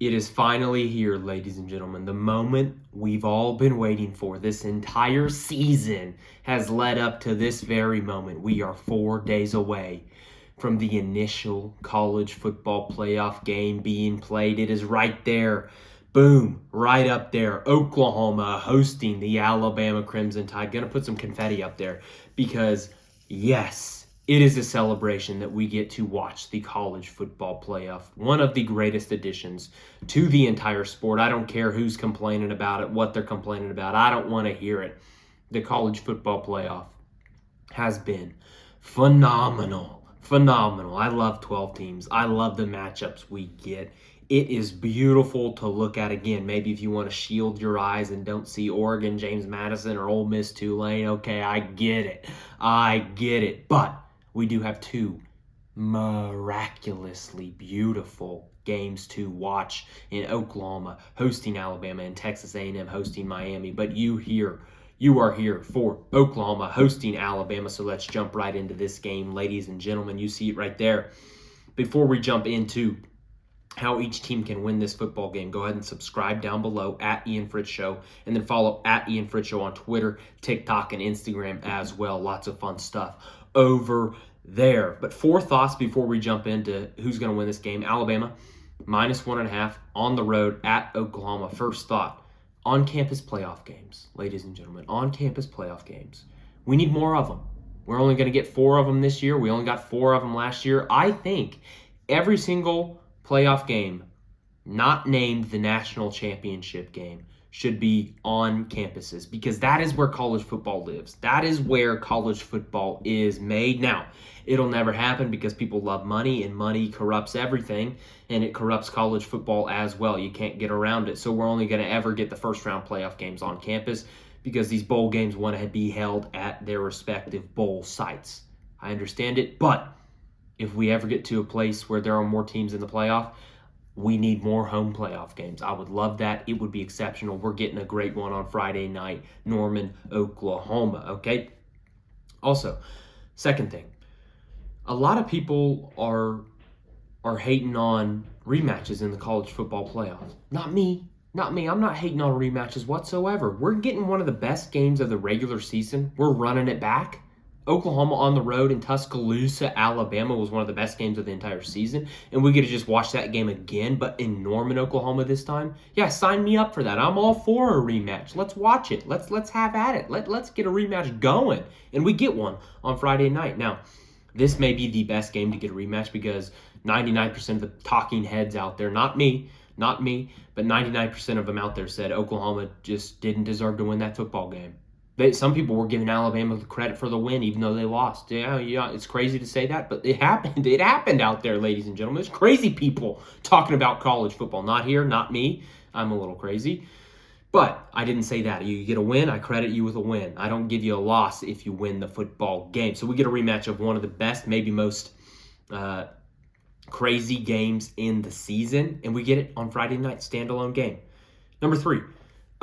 It is finally here, ladies and gentlemen. The moment we've all been waiting for. This entire season has led up to this very moment. We are 4 days away from the initial college football playoff game being played. It is right there. Boom, right up there. Oklahoma hosting the Alabama Crimson Tide. Gonna put some confetti up there because, yes, it is a celebration that we get to watch the college football playoff. One of the greatest additions to the entire sport. I don't care who's complaining about it, what they're complaining about. I don't want to hear it. The college football playoff has been phenomenal. Phenomenal. I love 12 teams. I love the matchups we get. It is beautiful to look at again. Maybe if you want to shield your eyes and don't see Oregon, James Madison, or Ole Miss Tulane, okay, I get it. I get it. But we do have two miraculously beautiful games to watch in Oklahoma hosting Alabama and Texas A&M hosting Miami. But you are here for Oklahoma hosting Alabama. So let's jump right into this game, ladies and gentlemen. You see it right there. Before we jump into how each team can win this football game, go ahead and subscribe down below at Ian Fritts Show, and then follow at Ian Fritts Show on Twitter, TikTok, and Instagram as well. Lots of fun stuff over there. But 4 thoughts before we jump into who's going to win this game. Alabama, -1.5 on the road at Oklahoma. First thought, on-campus playoff games, ladies and gentlemen, on-campus playoff games. We need more of them. We're only going to get 4 of them this year. We only got 4 of them last year. I think every single playoff game not named the national championship game should be on campuses, because that is where college football lives. That is where college football is made. Now, it'll never happen because people love money, and money corrupts everything, and it corrupts college football as well. You can't get around it. So we're only going to ever get the first round playoff games on campus because these bowl games want to be held at their respective bowl sites. I understand it, but if we ever get to a place where there are more teams in the playoff, we need more home playoff games. I would love that. It would be exceptional. We're getting a great one on Friday night, Norman, Oklahoma, okay? Also, second thing, a lot of people are hating on rematches in the college football playoff. Not me. I'm not hating on rematches whatsoever. We're getting one of the best games of the regular season. We're running it back. Oklahoma on the road in Tuscaloosa, Alabama was one of the best games of the entire season, and we get to just watch that game again, but in Norman, Oklahoma this time. Yeah, sign me up for that. I'm all for a rematch. Let's watch it. Let's have at it. Let's get a rematch going, and we get one on Friday night. Now, this may be the best game to get a rematch because 99% of the talking heads out there, not me, but 99% of them out there said Oklahoma just didn't deserve to win that football game. Some people were giving Alabama the credit for the win, even though they lost. Yeah, it's crazy to say that, but it happened. It happened out there, ladies and gentlemen. There's crazy people talking about college football. Not here, not me. I'm a little crazy. But I didn't say that. You get a win, I credit you with a win. I don't give you a loss if you win the football game. So we get a rematch of one of the best, maybe most crazy games in the season, and we get it on Friday night, standalone game. Number 3.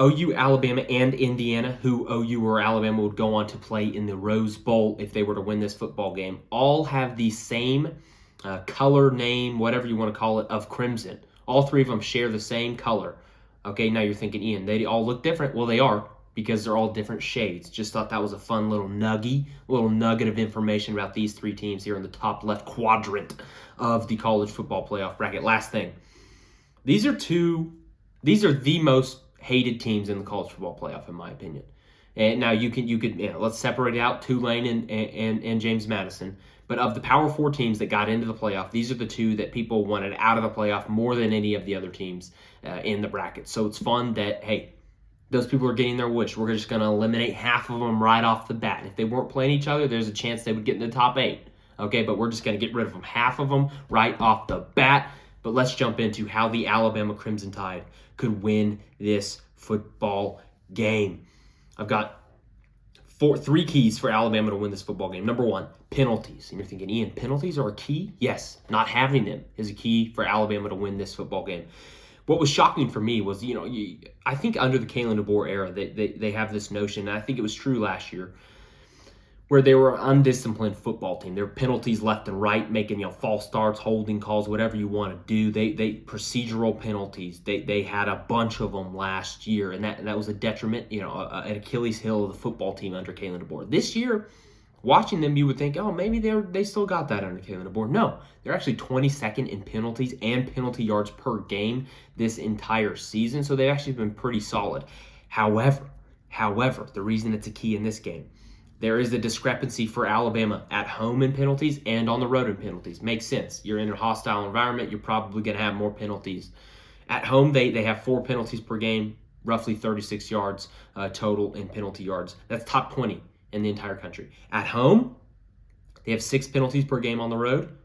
OU, Alabama, and Indiana, who OU or Alabama would go on to play in the Rose Bowl if they were to win this football game, all have the same color, name, whatever you want to call it, of crimson. All 3 of them share the same color. Okay, now you're thinking, Ian, they all look different. Well, they are, because they're all different shades. Just thought that was a fun little nugget of information about these 3 teams here in the top left quadrant of the college football playoff bracket. Last thing, these are the most hated teams in the college football playoff, in my opinion. And now you could let's separate out Tulane and James Madison. But of the Power 4 teams that got into the playoff, these are the 2 that people wanted out of the playoff more than any of the other teams in the bracket. So it's fun that, hey, those people are getting their wish. We're just going to eliminate half of them right off the bat. And if they weren't playing each other, there's a chance they would get in the top 8. Okay, but we're just going to get rid of them, half of them right off the bat. But let's jump into how the Alabama Crimson Tide could win this football game. I've got 3 keys for Alabama to win this football game. Number 1, penalties. And you're thinking, Ian, penalties are a key? Yes, not having them is a key for Alabama to win this football game. What was shocking for me was, I think under the Kalen DeBoer era, they have this notion, and I think it was true last year, where they were an undisciplined football team. There were penalties left and right, making false starts, holding calls, whatever you want to do. They procedural penalties. They had a bunch of them last year, and that was a detriment, an Achilles heel of the football team under Kalen DeBoer. This year, watching them, you would think, oh, maybe they still got that under Kalen DeBoer. No, they're actually 22nd in penalties and penalty yards per game this entire season, so they've actually been pretty solid. However, the reason it's a key in this game, there is a discrepancy for Alabama at home in penalties and on the road in penalties. Makes sense. You're in a hostile environment, you're probably going to have more penalties. At home, they have 4 penalties per game, roughly 36 yards total in penalty yards. That's top 20 in the entire country. At home, they have 6 penalties per game on the road.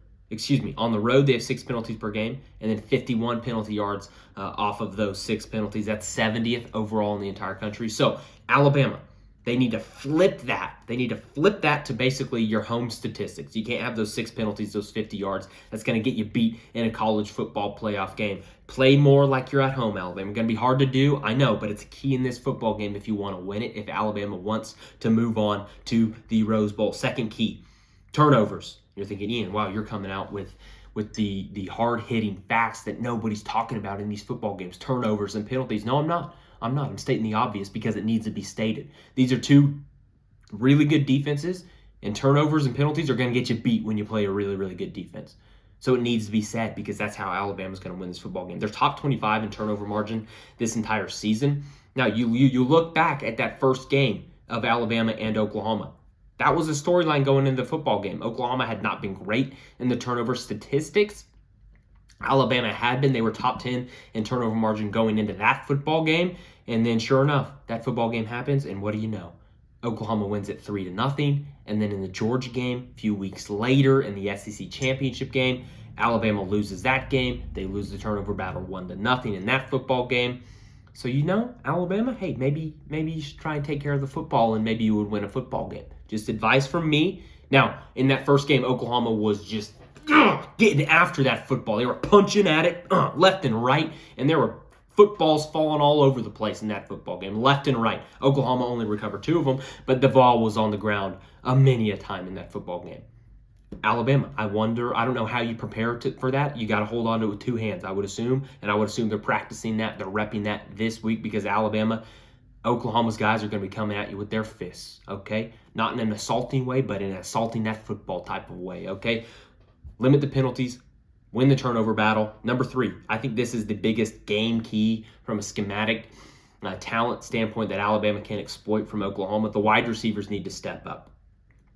On the road, they have 6 penalties per game, and then 51 penalty yards off of those 6 penalties. That's 70th overall in the entire country. So, Alabama, they need to flip that. They need to flip that to basically your home statistics. You can't have those 6 penalties, those 50 yards. That's going to get you beat in a college football playoff game. Play more like you're at home, Alabama. Going to be hard to do, I know, but it's a key in this football game if you want to win it, if Alabama wants to move on to the Rose Bowl. Second key, turnovers. You're thinking, Ian, wow, you're coming out with the hard-hitting facts that nobody's talking about in these football games, turnovers and penalties. No, I'm not. I'm stating the obvious because it needs to be stated. These are 2 really good defenses, and turnovers and penalties are going to get you beat when you play a really, really good defense. So it needs to be said because that's how Alabama's going to win this football game. They're top 25 in turnover margin this entire season. Now, you look back at that first game of Alabama and Oklahoma. That was a storyline going into the football game. Oklahoma had not been great in the turnover statistics. Alabama had been. They were top 10 in turnover margin going into that football game. And then sure enough, that football game happens, and what do you know? Oklahoma wins it 3-0. And then in the Georgia game, a few weeks later in the SEC championship game, Alabama loses that game. They lose the turnover battle 1-0 in that football game. So Alabama, hey, maybe you should try and take care of the football, and maybe you would win a football game. Just advice from me. Now, in that first game, Oklahoma was just getting after that football. They were punching at it left and right, and there were footballs falling all over the place in that football game, left and right. Oklahoma only recovered 2 of them, but the ball was on the ground many a time in that football game. Alabama, I don't know how you prepare for that. You got to hold on to it with 2 hands, I would assume, and I would assume they're practicing that, they're repping that this week because Oklahoma's guys are going to be coming at you with their fists, okay? Not in an assaulting way, but in an assaulting that football type of way, okay? Limit the penalties, win the turnover battle. Number 3, I think this is the biggest game key from a schematic talent standpoint that Alabama can exploit from Oklahoma. The wide receivers need to step up,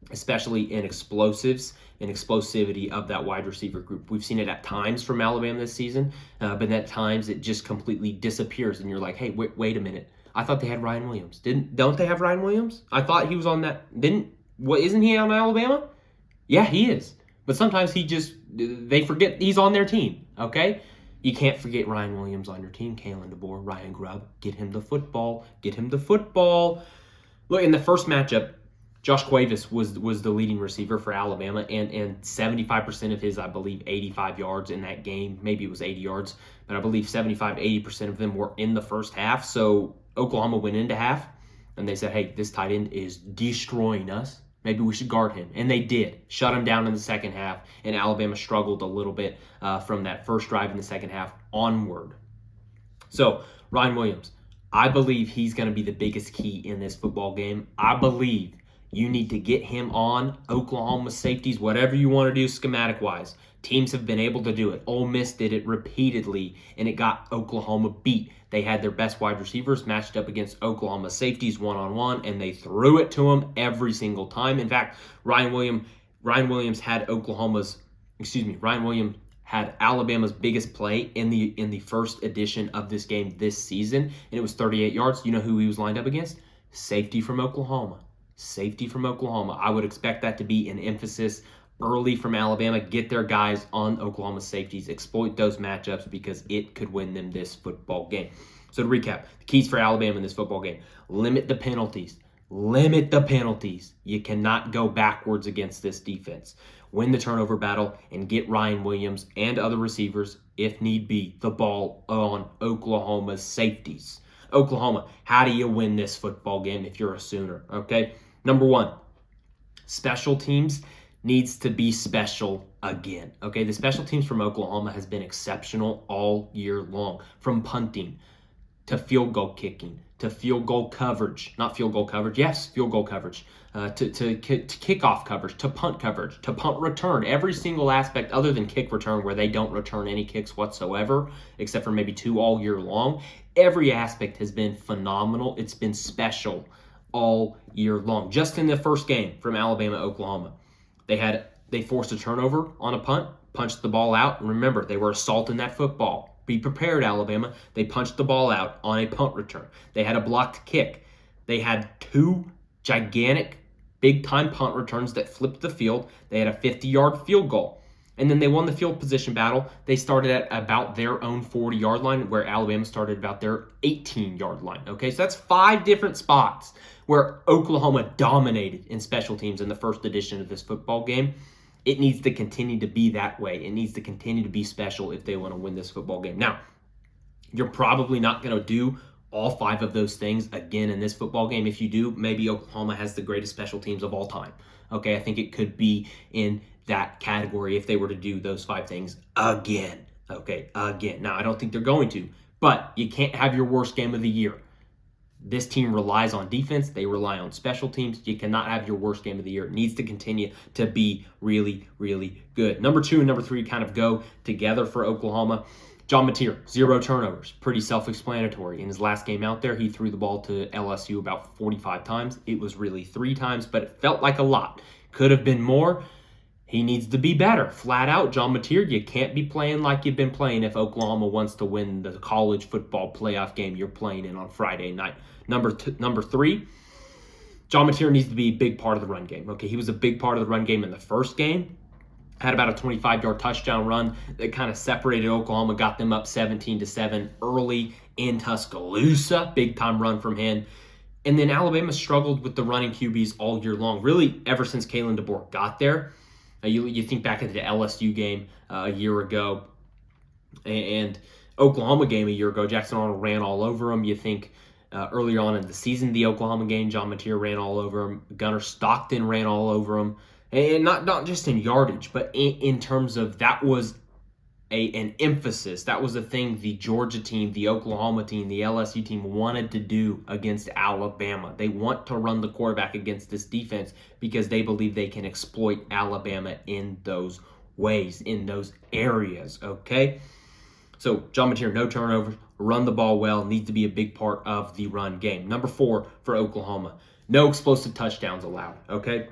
especially in explosives and explosivity of that wide receiver group. We've seen it at times from Alabama this season, but at times it just completely disappears, and you're like, hey, wait a minute. I thought they had Ryan Williams. Don't they have Ryan Williams? I thought he was on that. Isn't he on Alabama? Yeah, he is. But sometimes they forget he's on their team, okay? You can't forget Ryan Williams on your team. Kalen DeBoer, Ryan Grubb, get him the football. Look, in the first matchup, Josh Cuevas was the leading receiver for Alabama, and 75% of his, I believe, 85 yards in that game. Maybe it was 80 yards, but I believe 75-80% of them were in the first half. So Oklahoma went into half, and they said, hey, this tight end is destroying us. Maybe we should guard him. And they did. Shut him down in the second half, and Alabama struggled a little bit from that first drive in the second half onward. So, Ryan Williams, I believe he's going to be the biggest key in this football game. I believe you need to get him on Oklahoma safeties, whatever you want to do schematic-wise. Teams have been able to do it. Ole Miss did it repeatedly, and it got Oklahoma beat. They had their best wide receivers matched up against Oklahoma safeties one-on-one, and they threw it to them every single time. In fact, Ryan Williams had Alabama's biggest play in the first edition of this game this season, and it was 38 yards. You know who he was lined up against? Safety from Oklahoma. I would expect that to be an emphasis early from Alabama. Get their guys on Oklahoma safeties. Exploit those matchups because it could win them this football game. So to recap, the keys for Alabama in this football game: limit the penalties. You cannot go backwards against this defense. Win the turnover battle and get Ryan Williams and other receivers, if need be, the ball on Oklahoma's safeties. Oklahoma, how do you win this football game if you're a Sooner? Okay, number 1, Special teams needs to be special again. Okay, the special teams from Oklahoma has been exceptional all year long, from punting to field goal kicking to field goal coverage, not field goal coverage, yes, field goal coverage, to kickoff coverage, to punt return, every single aspect other than kick return where they don't return any kicks whatsoever, except for maybe 2 all year long. Every aspect has been phenomenal. It's been special all year long. Just in the first game from Alabama, Oklahoma, they forced a turnover on a punt, punched the ball out. And remember, they were assaulting that football. Be prepared, Alabama. They punched the ball out on a punt return. They had a blocked kick. They had 2 gigantic, big-time punt returns that flipped the field. They had a 50-yard field goal. And then they won the field position battle. They started at about their own 40-yard line, where Alabama started about their 18-yard line. Okay, so that's 5 different spots where Oklahoma dominated in special teams in the first edition of this football game. It needs to continue to be that way. It needs to continue to be special if they want to win this football game. Now, you're probably not going to do all 5 of those things again in this football game. If you do, maybe Oklahoma has the greatest special teams of all time. Okay, I think it could be in that category if they were to do those 5 things again. Okay, again. Now, I don't think they're going to, but you can't have your worst game of the year. This team relies on defense. They rely on special teams. You cannot have your worst game of the year. It needs to continue to be really, really good. Number 2 and number 3 kind of go together for Oklahoma. John Mateer, 0 turnovers. Pretty self-explanatory. In his last game out there, he threw the ball to LSU about 45 times. It was really 3 times, but it felt like a lot. Could have been more. He needs to be better. Flat out, John Mateer, you can't be playing like you've been playing if Oklahoma wants to win the college football playoff game you're playing in on Friday night. Number 3, John Mateer needs to be a big part of the run game. Okay, he was a big part of the run game in the first game. Had about a 25-yard touchdown run that kind of separated Oklahoma, got them up 17-7 early in Tuscaloosa. Big-time run from him. And then Alabama struggled with the running QBs all year long, really ever since Kalen DeBoer got there. You think back at the LSU game a year ago and Oklahoma game a year ago, Jackson Arnold ran all over him. You think earlier on in the season, the Oklahoma game, John Mateer ran all over him. Gunnar Stockton ran all over him. And not just in yardage, but in terms of that was an emphasis. That was a thing the Georgia team, the Oklahoma team, the LSU team wanted to do against Alabama. They want to run the quarterback against this defense because they believe they can exploit Alabama in those ways, in those areas, okay? So John Mateer, no turnovers, run the ball well, needs to be a big part of the run game. Number 4 for Oklahoma, no explosive touchdowns allowed, okay?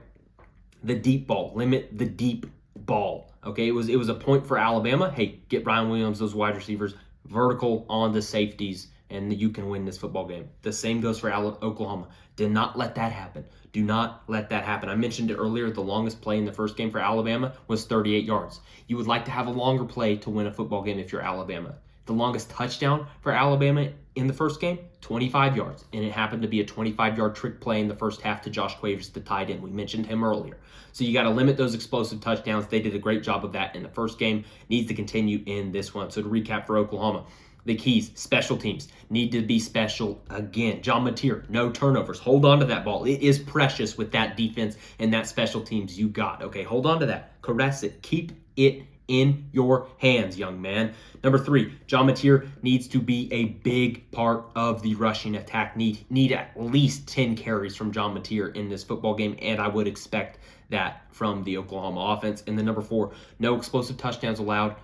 The deep ball, limit the deep ball. Okay, it was a point for Alabama. Hey, get Brian Williams, those wide receivers, vertical on the safeties, and you can win this football game. The same goes for Oklahoma. Do not let that happen. Do not let that happen. I mentioned it earlier, the longest play in the first game for Alabama was 38 yards. You would like to have a longer play to win a football game if you're Alabama. The longest touchdown for Alabama in the first game, 25 yards. And it happened to be a 25-yard trick play in the first half to Josh Quavers, the tight end. We mentioned him earlier. So you got to limit those explosive touchdowns. They did a great job of that in the first game. Needs to continue in this one. So to recap for Oklahoma, the keys, special teams, need to be special again. John Mateer, no turnovers. Hold on to that ball. It is precious with that defense and that special teams you got. Okay, hold on to that. Caress it. Keep it in your hands, young man. Number 3, John Mateer needs to be a big part of the rushing attack. Need at least 10 carries from John Mateer in this football game, and I would expect that from the Oklahoma offense. And then number 4, no explosive touchdowns allowed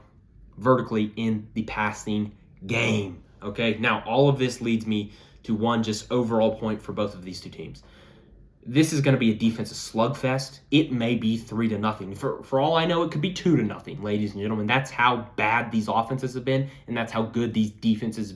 vertically in the passing game. Okay, now all of this leads me to one just overall point for both of these two teams. This is going to be a defensive slugfest. It may be 3-0. For all I know, it could be 2-0, ladies and gentlemen. That's how bad these offenses have been, and that's how good these defenses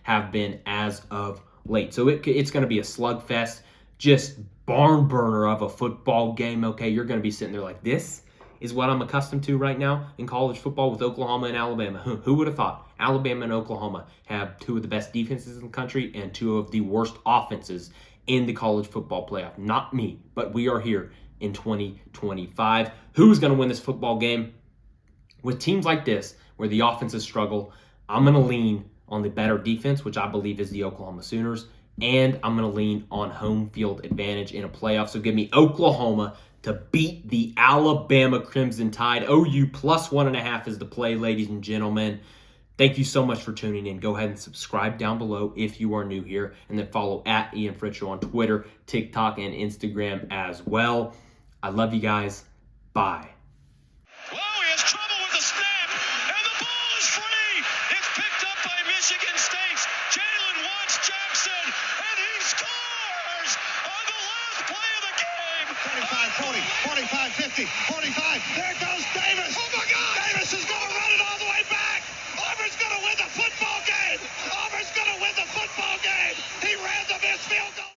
have been as of late. So it's going to be a slugfest, just barn burner of a football game. Okay, you're going to be sitting there like, this is what I'm accustomed to right now in college football with Oklahoma and Alabama. Who would have thought? Alabama and Oklahoma have 2 of the best defenses in the country and 2 of the worst offenses in the college football playoff. Not me, but we are here in 2025. Who's going to win this football game? With teams like this, where the offenses struggle, I'm going to lean on the better defense, which I believe is the Oklahoma Sooners, and I'm going to lean on home field advantage in a playoff. So give me Oklahoma to beat the Alabama Crimson Tide. OU plus 1.5 is the play, ladies and gentlemen. Thank you so much for tuning in. Go ahead and subscribe down below if you are new here, and then follow at Ian Fritts on Twitter, TikTok, and Instagram as well. I love you guys. Bye. Whoa, he has trouble with the snap, and the ball is free. It's picked up by Michigan State's Jalen Watts Jackson, and he scores on the last play of the game. 25, 40, 45, 50, 45. There it goes.